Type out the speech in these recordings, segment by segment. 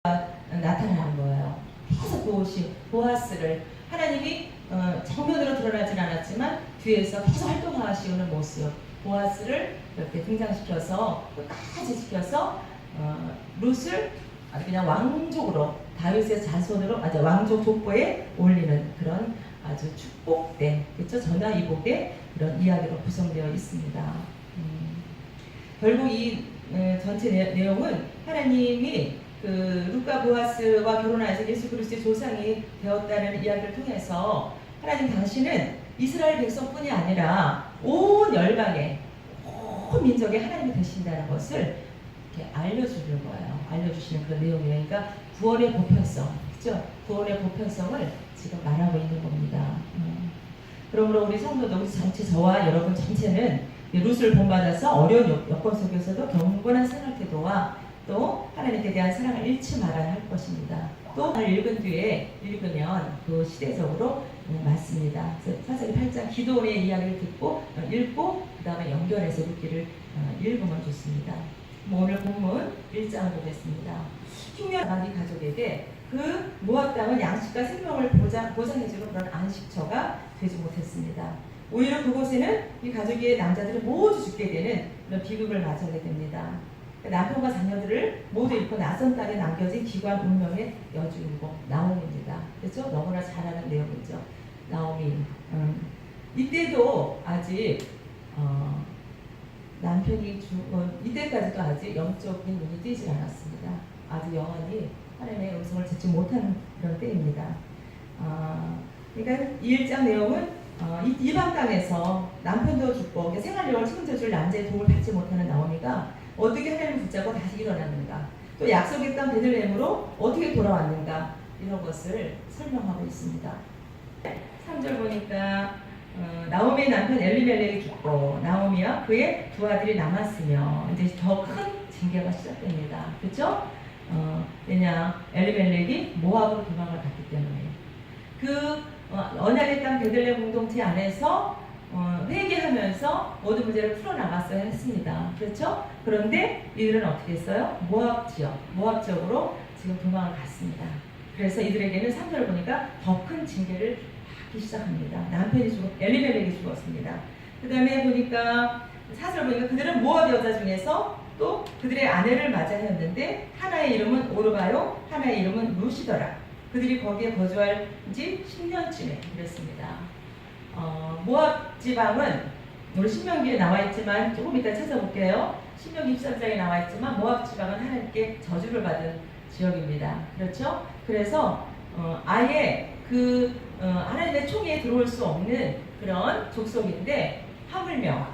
나타나는 거예요. 계속 보아스를 하나님이 정면으로 드러나진 않았지만 뒤에서 계속 활동하시는 모습, 보아스를 이렇게 등장시켜서 끝까지 지켜서 룻을 그냥 왕족으로 다윗의 자손으로 왕족 족보에 올리는 그런 아주 축복된 그렇죠? 전화위복의 그런 이야기로 구성되어 있습니다. 결국 이 전체 내용은 하나님이 그 룻과 보아스와 결혼하여서 예수 그리스도의 조상이 되었다는 이야기를 통해서 하나님 당신은 이스라엘 백성뿐이 아니라 온 열방의 온 민족의 하나님이 되신다는 것을 이렇게 알려주는 거예요. 알려주시는 그런 내용이에요. 그러니까 구원의 보편성, 그렇죠? 구원의 보편성을 지금 말하고 있는 겁니다. 그러므로 우리 성도도 우리 전체 저와 여러분 전체는 룻을 본받아서 어려운 여건 속에서도 경건한 생활 태도와 또 하나님께 대한 사랑을 잃지 말아야 할 것입니다. 또 읽은 뒤에 읽으면 그 시대적으로 맞습니다. 사사기 8장 기도원의 이야기를 듣고 읽고 그 다음에 연결해서 읽기를 읽으면 좋습니다. 오늘 본문 1장을 보겠습니다. 흉년 아비 가족에게 그 모압 땅은 양식과 생명을 보장해주는 그런 안식처가 되지 못했습니다. 오히려 그곳에는 이 가족의 남자들이 모두 죽게 되는 그런 비극을 맞이하게 됩니다. 남편과 자녀들을 모두 잃고 낯선 땅에 남겨진 기관 운명의 여주인공 나오미입니다. 그렇죠? 너무나 잘 아는 내용이죠. 나오미. 이때도 아직 남편이 이때까지도 아직 영적인 눈이 띄지 않았습니다. 아직 영원히 하나님의 음성을 듣지 못하는 그런 때입니다. 그러니까 이 1장 내용은 이방 땅에서 남편도 죽고 생활력을 책임져줄 남자의 도움을 받지 못하는 나오미가 어떻게 하나님을 붙잡고 다시 일어났는가, 또 약속의 땅 베들레헴으로 어떻게 돌아왔는가, 이런 것을 설명하고 있습니다. 3절 보니까 나오미의 남편 엘리멜렉이 죽고 나오미와 그의 두 아들이 남았으며 이제 더 큰 징계가 시작됩니다. 그렇죠? 왜냐, 엘리멜렉이 모압으로 도망을 갔기 때문에 그 언약의 땅 베들레헴 공동체 안에서 회개하면서 모든 문제를 풀어나갔어야 했습니다. 그렇죠? 그런데 이들은 어떻게 했어요? 모압 지역으로 지금 도망을 갔습니다. 그래서 이들에게는 3절 보니까 더 큰 징계를 받기 시작합니다. 남편이 엘리멜렉이 죽었습니다. 그 다음에 보니까 4절 보니까 그들은 모압 여자 중에서 또 그들의 아내를 맞이하였는데 하나의 이름은 오르바요, 하나의 이름은 룻이더라. 그들이 거기에 거주할 지 10년쯤에 그랬습니다. 모압 지방은 우리 신명기에 나와 있지만 조금 이따 찾아볼게요. 신명기 13장에 나와 있지만 모압 지방은 하나님께 저주를 받은 지역입니다. 그렇죠? 그래서 아예 하나님의 총에 들어올 수 없는 그런 족속인데 하물며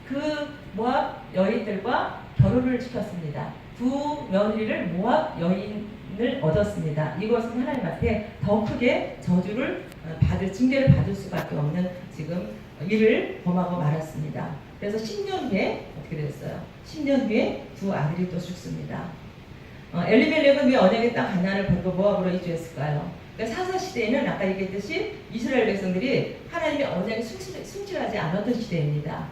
그 모압 여인들과 결혼을 시켰습니다. 두 며느리를 모압 여인을 얻었습니다. 이것은 하나님 앞에 더 크게 저주를 징계를 받을 수밖에 없는 지금 일을 범하고 말았습니다. 그래서 10년 후에 어떻게 됐어요? 10년 후에 두 아들이 또 죽습니다. 엘리멜렉은 왜 언약의 땅 가나안을 버리고 모압으로 이주했을까요? 그러니까 사사시대에는 아까 얘기했듯이 이스라엘 백성들이 하나님의 언약에 순실하지 않았던 시대입니다.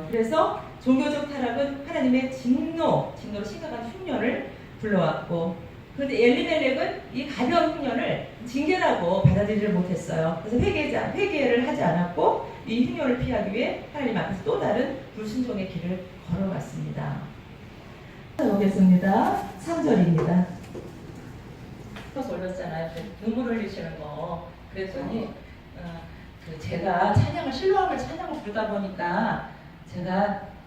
그래서 종교적 타락은 하나님의 진노로 심각한 흉년을 불러왔고, 그런데 엘리멜렉은 이 가벼운 흉년을 징계라고 받아들이지 못했어요. 그래서 회개를 하지 않았고 이 흉년을 피하기 위해 하나님 앞에서 또 다른 불순종의 길을 걸어갔습니다. 보겠습니다. 3절입니다. 올렸잖아요. 눈물 흘리시는 거. 그랬더니 제가 신로함을 찬양을 부르다 보니까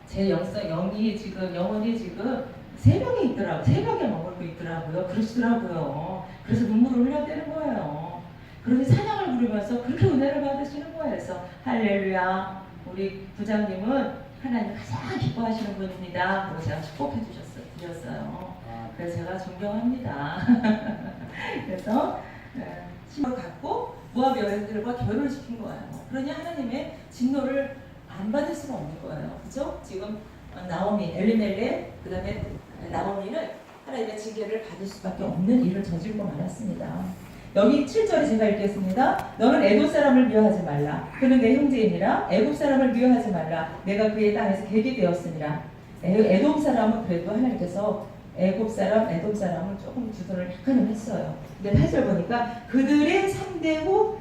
제 영혼이 지금 새벽에 있더라고요. 새벽에 머물고 있더라고요. 그러시더라고요. 그래서 눈물을 흘려대는 거예요. 그런데 찬양을 부르면서 그렇게 은혜를 받으시는 거예요. 그래서 할렐루야, 우리 부장님은 하나님 가장 기뻐하시는 분입니다. 그리고 제가 축복해 드렸어요. 그래서 제가 존경합니다. 그래서 신을 갖고 모압 여인들과 결혼을 시킨 거예요. 그러니 하나님의 진노를 안 받을 수가 없는 거예요. 그죠? 지금 나오미, 엘리멜렉, 그 다음에 나오미는 하나님의 징계를 받을 수밖에 없는 일을 저지르고 말았습니다. 여기 7절에 제가 읽겠습니다. 너는 애굽 사람을 미워하지 말라. 그는 내 형제이니라. 애굽 사람을 미워하지 말라. 내가 그의 땅에서 객이 되었으니라. 에돔 사람은 그래도 하나님께서 애굽 사람, 에돔 사람은 조금 주소를 약간은 했어요. 근데 8절 보니까 그들의 3대 후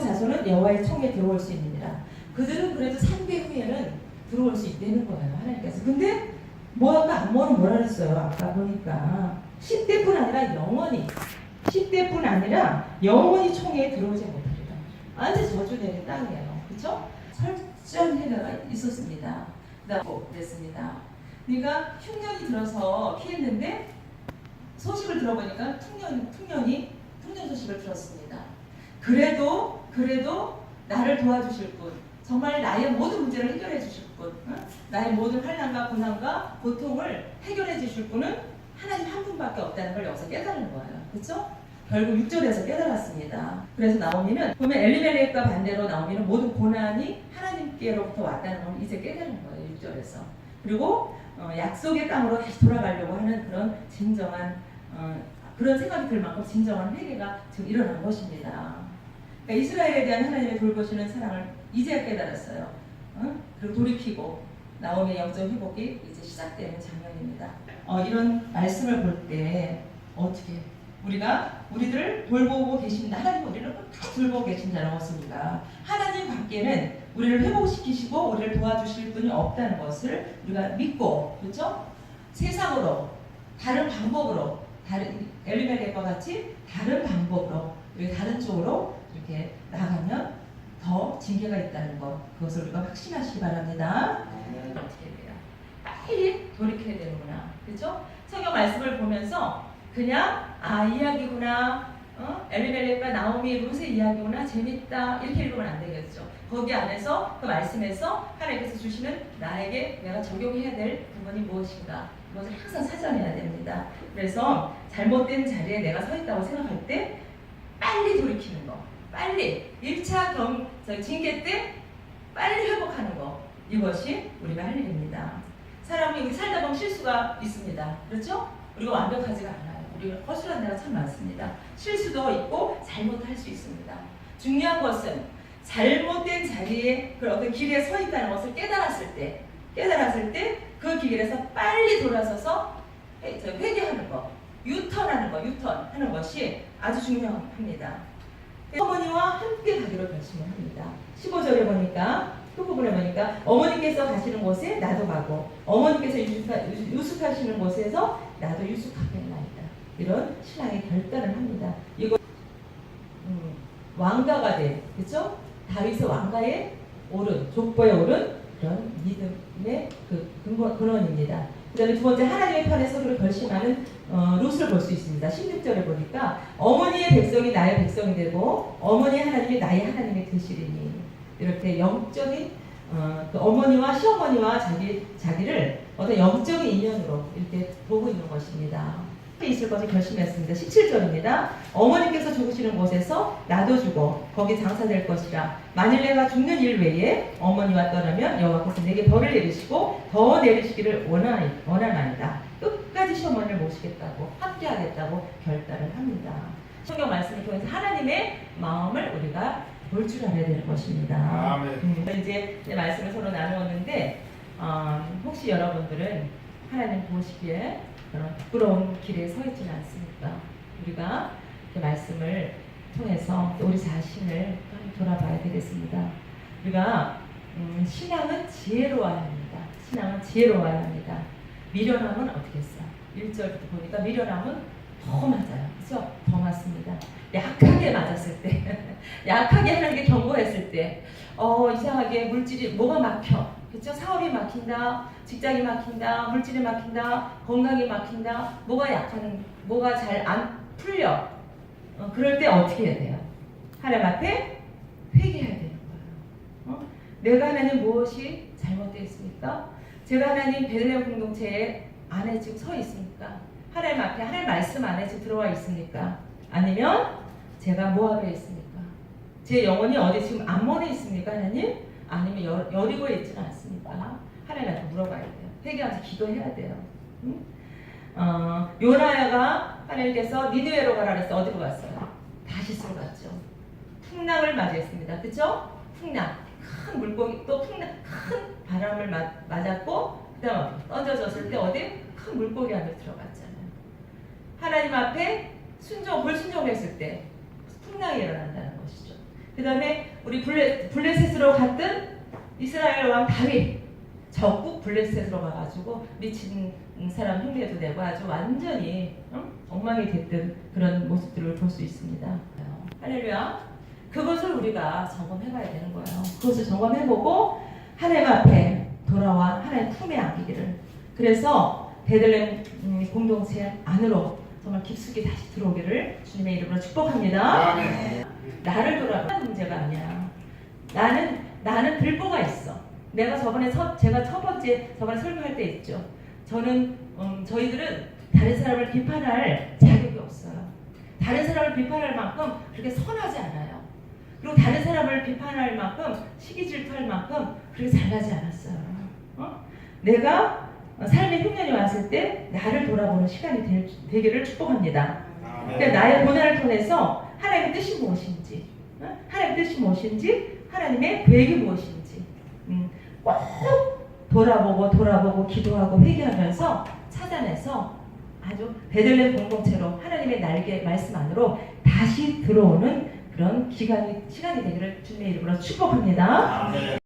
자손은 여호와의 총에 들어올 수 있느니라. 그들은 그래도 3대 후에는 들어올 수 있다는 거예요. 하나님께서. 근데 암몬은 뭐라 그랬어요? 아까 보니까 10대뿐 아니라 영원히 10대뿐 아니라 영원히 총에 들어오지 못하리라. 완전 저주 내린 땅이에요. 그렇죠? 설전 해가가 있었습니다. 그랬습니다. 그러니까 흉년이 들어서 피했는데 소식을 들어보니까 흉년 소식을 들었습니다. 그래도 나를 도와주실 분, 정말 나의 모든 문제를 해결해 주실 분, 나의 모든 환난과 고난과 고통을 해결해 주실 분은 하나님 한 분밖에 없다는 걸 여기서 깨달은 거예요. 그렇죠? 결국 6절에서 깨달았습니다. 그래서 나오미는 보면 엘리멜렉과 반대로 나오미는 모든 고난이 하나님께로부터 왔다는 걸 이제 깨달은 거예요. 6절에서. 그리고 약속의 땅으로 다시 돌아가려고 하는 그런 진정한 그런 생각이 들 만큼 진정한 회개가 지금 일어난 것입니다. 그러니까 이스라엘에 대한 하나님의 돌보시는 사랑을 이제야 깨달았어요. 그리고 돌이키고 나오미의 영적 회복이 이제 시작되는 장면입니다. 이런 말씀을 볼 때 어떻게 우리들을 돌보고 계신다. 하나님 우리를 다 돌보고 계신다는 것입니다. 하나님 밖에는 우리를 회복시키시고 우리를 도와주실 분이 없다는 것을 우리가 믿고, 그렇죠? 세상으로 다른 방법으로 엘리멜렉과 같이 다른 방법으로 다른 쪽으로 이렇게 나가면 더 징계가 있다는 것, 그것을 우리가 확신하시기 바랍니다. 어떻게 해야 돼요? 빨리 돌이켜야 되는구나. 그렇죠? 성경 말씀을 보면서 그냥 이야기구나, 엘리멜렉과 나오미 룻의 이야기구나, 재밌다 이렇게 읽으면 안 되겠죠. 거기 안에서 그 말씀에서 하나님께서 주시는 나에게 내가 적용해야 될 부분이 무엇인가, 그것을 항상 찾아내야 됩니다. 그래서 잘못된 자리에 내가 서 있다고 생각할 때 빨리 돌이키는 거, 빨리 1차 징계 때 빨리 회복하는 거, 이것이 우리가 할 일입니다. 사람이 살다 보면 실수가 있습니다. 그렇죠? 우리가 완벽하지가 않아요. 우리가 허술한 데가 참 많습니다. 실수도 있고 잘못할 수 있습니다. 중요한 것은 잘못된 자리에 그 어떤 길에 서 있다는 것을 깨달았을 때 그 길에서 빨리 돌아서서 회개하는 것, 유턴하는 것이 아주 중요합니다. 어머니와 함께 가기로 결심을 합니다. 15절에 보니까 그 부분에 보니까 어머니께서 가시는 곳에 나도 가고 어머니께서 유숙하시는 곳에서 나도 유숙하겠나이다. 이런 신앙의 결단을 합니다. 이거 왕가가 된, 그렇죠? 다윗의 왕가의 오른, 족보에 오른 그런 믿음의 근원입니다. 그 다음에 두 번째, 하나님의 편에 서로를 결심하는 룻을 볼 수 있습니다. 16절에 보니까 어머니의 백성이 나의 백성이 되고 어머니 하나님이 나의 하나님이 되시리니, 이렇게 영적인 그 어머니와 시어머니와 자기를 어떤 영적인 인연으로 이렇게 보고 있는 것입니다. 있을 것을 결심했습니다. 17절입니다. 어머니께서 죽으시는 곳에서 나도 죽어 거기 장사될 것이라. 만일 내가 죽는 일 외에 어머니와 떠나면 여호와께서 내게 벌을 내리시고 더 내리시기를 원하나이다. 끝까지 시어머니를 모시겠다고, 함께하겠다고 결단을 합니다. 성경 말씀을 통해서 하나님의 마음을 우리가 볼 줄 알아야 되는 것입니다. 이제 말씀을 서로 나누었는데 혹시 여러분들은 하나님 보시기에 그런 부끄러운 길에 서 있지는 않습니까? 우리가 이렇게 말씀을 통해서 우리 자신을 돌아봐야 되겠습니다. 우리가 신앙은 지혜로워야 합니다. 신앙은 지혜로워야 합니다. 미련함은 어떻게 했어? 1절부터 보니까 미련함은 더 맞아요. 그렇죠? 더 맞습니다. 약하게 맞았을 때, 약하게 하나님께 경고했을 때, 이상하게 물질이 뭐가 막혀. 그렇죠? 사업이 막힌다, 직장이 막힌다, 물질이 막힌다, 건강이 막힌다, 뭐가 잘 안 풀려. 그럴 때 어떻게 해야 돼요? 하나님 앞에 회개해야 되는 거예요. 내가 하나님 무엇이 잘못되어 있습니까? 제가 하나님 베들레헴 공동체 안에 지금 서 있습니까? 하나님 앞에 하나님 말씀 안에 지금 들어와 있습니까? 아니면 제가 모압에 있습니까? 제 영혼이 어디 지금 암몬에 있습니까, 하나님? 아니면 여리고에 있지는 않습니까? 하나님한테 물어봐야 돼요. 회개하면서 기도해야 돼요. 요나야가 하나님께서 니느웨로 가라 그래서 어디로 갔어요? 다시스로 갔죠. 풍랑을 맞이했습니다. 그렇죠? 풍랑, 큰 물고기, 또 큰 바람을 맞았고, 그 다음에 던져졌을 때 어디? 큰 물고기 안에 들어갔잖아요. 하나님 앞에 불순종했을 때 풍랑이 일어난다는 것이죠. 그 다음에 우리 블레셋으로 갔던 이스라엘 왕 다윗, 적국 블레셋으로 가가지고 미친 사람 흉내도 내고 아주 완전히 엉망이 됐던 그런 모습들을 볼 수 있습니다. 할렐루야. 그것을 우리가 점검해봐야 되는 거예요. 그것을 점검해보고 하나님 앞에 돌아와 하나님 품에 안기기를. 그래서 베들레헴 공동체 안으로 정말 깊숙이 다시 들어오기를 주님의 이름으로 축복합니다. 나를 돌아보는 문제가 아니야. 나는 들보가 있어. 내가 제가 첫 번째 저번에 설교할 때 있죠. 저희들은 다른 사람을 비판할 자격이 없어요. 다른 사람을 비판할 만큼 그렇게 선하지 않아요. 그리고 다른 사람을 비판할 만큼 시기 질투할 만큼 그렇게 잘나지 않았어요. 내가 삶의 흉년이 왔을 때 나를 돌아보는 시간이 되기를 축복합니다. 그러니까 나의 고난을 통해서 하나님의 뜻이 무엇인지, 하나님의 뜻이 무엇인지, 하나님의 계획이 무엇인지 꼭 돌아보고 기도하고 회개하면서 찾아내서 아주 베들레헴 공동체로 하나님의 날개 말씀 안으로 다시 들어오는 그런 시간이 되기를 주님의 이름으로 축복합니다.